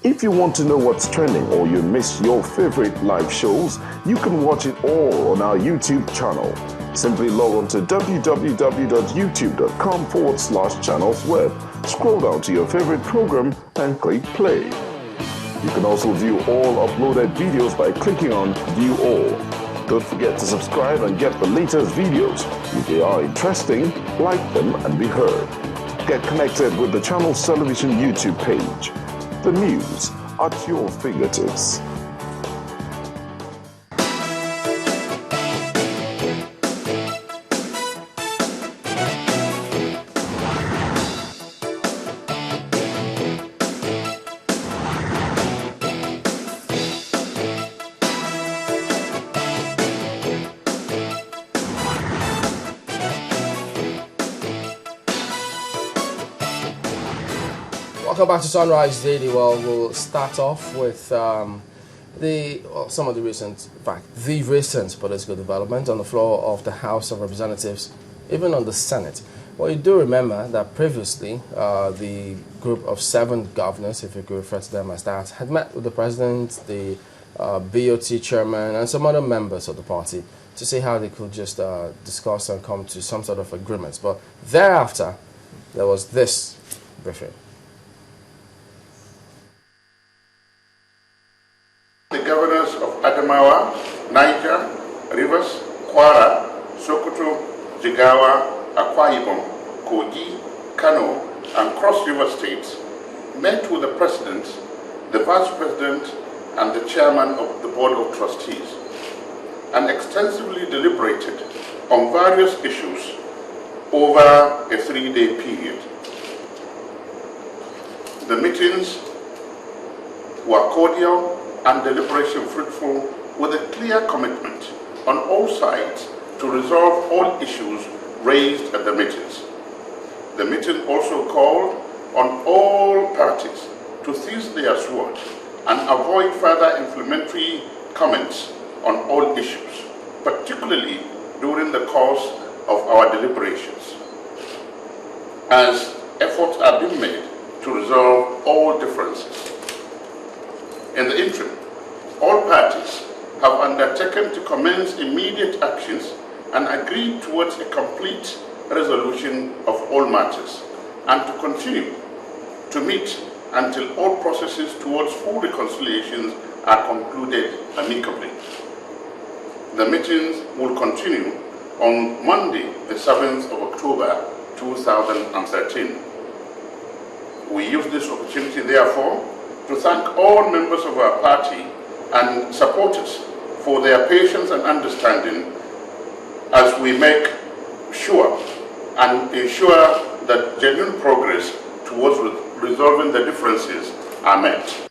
If you want to know what's trending or you miss your favorite live shows, you can watch it all on our YouTube channel. Simply log on to www.youtube.com/channelsweb, scroll down to your favorite program and click play. You can also view all uploaded videos by clicking on View All. Don't forget to subscribe and get the latest videos. If they are interesting, like them and be heard. Get connected with the channel's television YouTube page. The news at your fingertips. Welcome back to Sunrise Daily. Well, we'll start off with some of the recent political development on the floor of the House of Representatives, even on the Senate. Well, you do remember that previously the group of 7 governors, if you could refer to them as that, had met with the president, the BOT chairman, and some other members of the party to see how they could just discuss and come to some sort of agreements. But thereafter, there was this briefing. The governors of Adamawa, Niger, Rivers, Kwara, Sokoto, Jigawa, Akwa Ibom, Kogi, Kano, and Cross River states met with the president, the vice president, and the chairman of the board of trustees, and extensively deliberated on various issues over a 3-day period. The meetings were cordial and deliberation fruitful, with a clear commitment on all sides to resolve all issues raised at the meetings. The meeting also called on all parties to seize their sword and avoid further inflammatory comments on all issues, particularly during the course of our deliberations, as efforts are being made to resolve all differences. In the interim, all parties have undertaken to commence immediate actions and agreed towards a complete resolution of all matters, and to continue to meet until all processes towards full reconciliations are concluded amicably. The meetings will continue on Monday, the 7th of October 2013. We use this opportunity, therefore, to thank all members of our party and supporters for their patience and understanding as we make sure and ensure that genuine progress towards resolving the differences are met.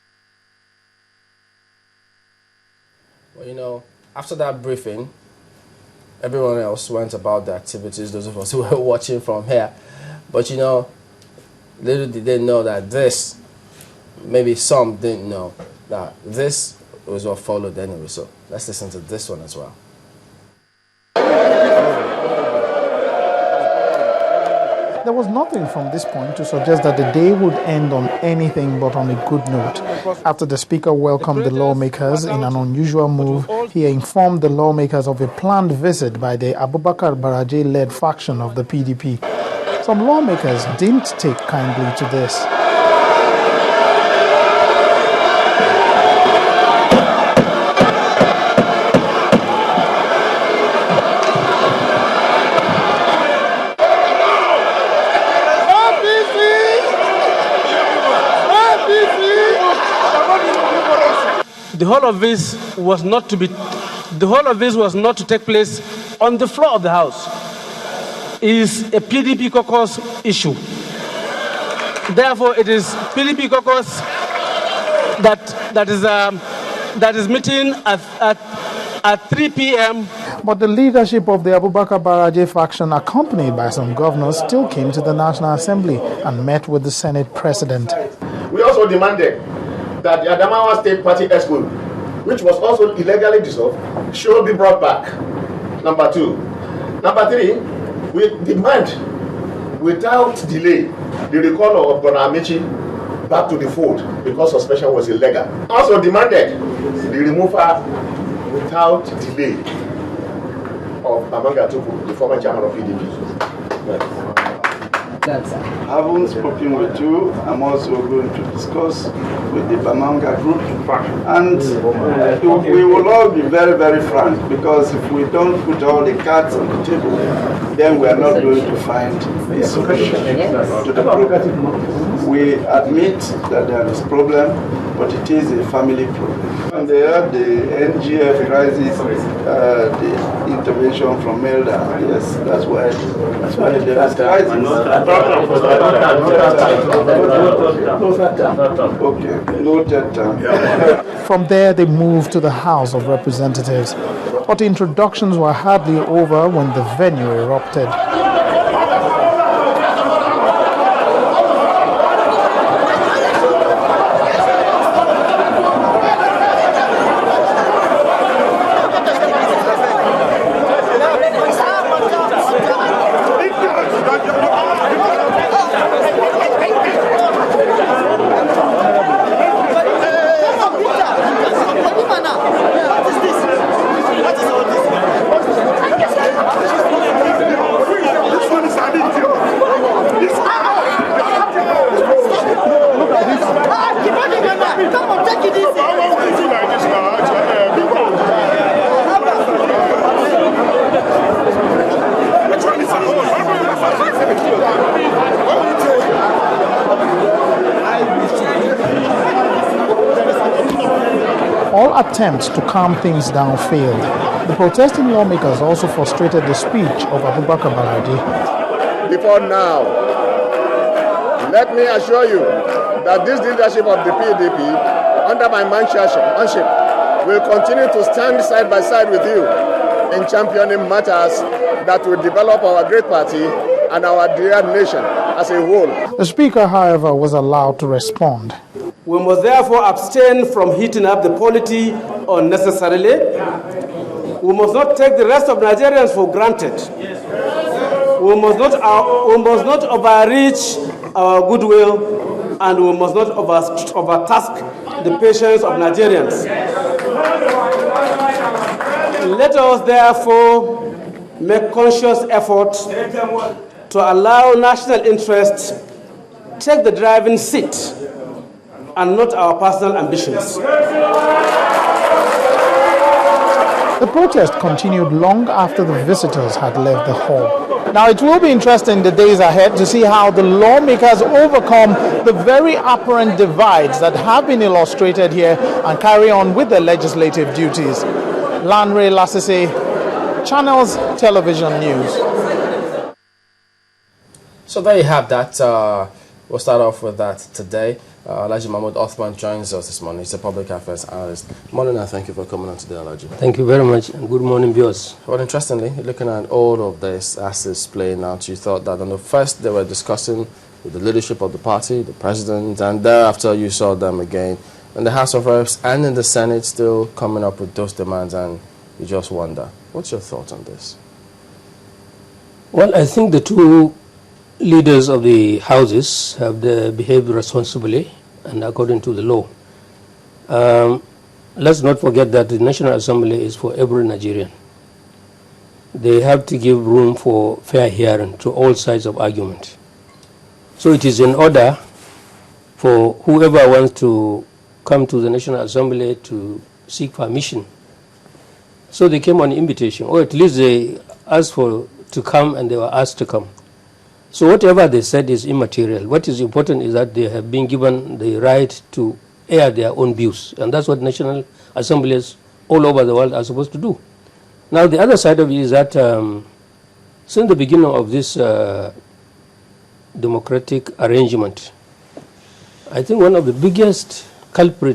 Well, you know, after that briefing, everyone else went about their activities, those of us who were watching from here. But you know, little did they know that this, maybe some didn't know, that this was what followed anyway. So let's listen to this one as well. There was nothing from this point to suggest that the day would end on anything but on a good note. After the Speaker welcomed the lawmakers in an unusual move, he informed the lawmakers of a planned visit by the Abubakar Baraje-led faction of the PDP. Some lawmakers didn't take kindly to this. The whole of this was not to take place on the floor of the House. It is a PDP caucus issue. Therefore, it is PDP caucus that is meeting at 3 p.m. But the leadership of the Abubakar Baraje faction, accompanied by some governors, still came to the National Assembly and met with the Senate President. We also demanded that the Adamawa State Party Exco, which was also illegally dissolved, should be brought back. Number 2. Number 3, we demand without delay the recall of Dr. Amici back to the fold because suspension was illegal. Also demanded the removal without delay of Amanga Tupu, the former chairman of PDP. Having spoken with you, I'm also going to discuss with the Bamanga group, and we will all be very, very frank, because if we don't put all the cards on the table, then we are not going to find a solution to the problem. We admit that there is a problem, but it is a family problem. And they had the NGF crisis, the intervention from Melda. Yes, that's why there is crisis. Okay, noted. From there, they moved to the House of Representatives. But introductions were hardly over when the venue erupted. All attempts to calm things down failed. The protesting lawmakers also frustrated the speech of Abubakar Baladi. Before now, let me assure you that this leadership of the PDP, under my manship, will continue to stand side by side with you in championing matters that will develop our great party and our dear nation as a whole. The speaker, however, was allowed to respond. We must therefore abstain from heating up the polity unnecessarily. We must not take the rest of Nigerians for granted. We must not overreach our goodwill, and we must not overtask the patience of Nigerians. Let us therefore make conscious effort to allow national interests take the driving seat and not our personal ambitions. The protest continued long after the visitors had left the hall. Now, it will be interesting the days ahead to see how the lawmakers overcome the very apparent divides that have been illustrated here and carry on with their legislative duties. Lanre Lasese, Channels Television News. So there you have that. We'll start off with that today. Alhaji Mahmoud Othman joins us this morning. He's a public affairs analyst. Morning, and thank you for coming on today, Alhaji. Thank you very much, and good morning, viewers. Well, interestingly, looking at all of this as it's playing out, you thought that on the first they were discussing with the leadership of the party, the president, and thereafter you saw them again in the House of Reps and in the Senate still coming up with those demands, and you just wonder. What's your thoughts on this? Well, I think the two leaders of the houses have behaved responsibly and according to the law. Let's not forget that the National Assembly is for every Nigerian. They have to give room for fair hearing to all sides of argument. So it is in order for whoever wants to come to the National Assembly to seek permission. So they came on invitation, or at least they asked to come, and they were asked to come. So whatever they said is immaterial. What is important is that they have been given the right to air their own views. And that's what national assemblies all over the world are supposed to do. Now, the other side of it is that since the beginning of this democratic arrangement, I think one of the biggest culprits